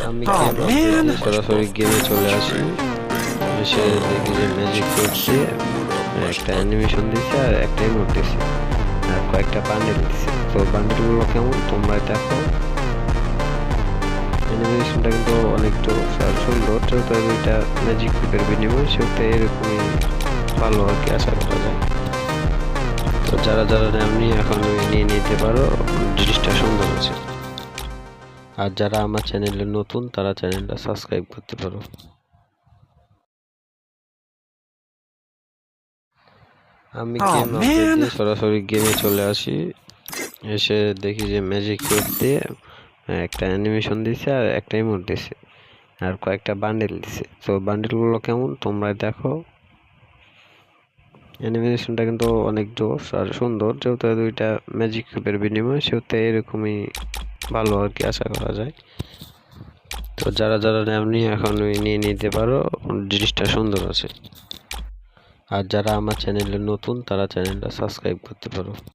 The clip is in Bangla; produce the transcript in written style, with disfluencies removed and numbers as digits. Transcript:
আমি গেম আপডেট সরাসরি গেমে চলে আসি, এসে দেখি যে ম্যাজিক করছে, একটা অ্যানিমেশন দিচ্ছে আর একটা ইমোট দিচ্ছে আর কয়েকটা বান্ডেল দিচ্ছে। তো বান্ডেলগুলো কেমন তোমরা দেখো। অ্যানিমেশনটা কিন্তু অনেক জোস আর সুন্দর, যেহেতু দুইটা ম্যাজিক কিউবের বিনিময় সেহেতু এরকমই ভালো আর কি আশা করা যায়। তো যারা যারা র্যাম নিয়ে এখন নিয়ে নিতে পারো, জিনিসটা সুন্দর আছে। আর যারা আমার চ্যানেলে নতুন তারা চ্যানেলটা সাবস্ক্রাইব করতে পারো। আমি গেম আপডেট দিয়ে সরাসরি গেমে চলে আসি, এসে দেখি যে ম্যাজিক কিউব দিয়ে একটা অ্যানিমেশন দিছে আর একটা ইমোট দিছে আর কয়েকটা বান্ডেল দিছে। তো বান্ডেলগুলো কেমন তোমরা দেখো। অ্যানিমেশনটা কিন্তু অনেক জোস আর সুন্দর, যেহেতু দুইটা ম্যাজিক কিউবের বিনিময় সেহেতু এরকমই ভালো আর কি আশা করা যায়। তো যারা যারা র্যাম নিয়ে এখন নিয়ে নিতে পারো, জিনিসটা সুন্দর আছে। আর যারা আমার চ্যানেলে নতুন তারা চ্যানেলটা সাবস্ক্রাইব করতে পারো।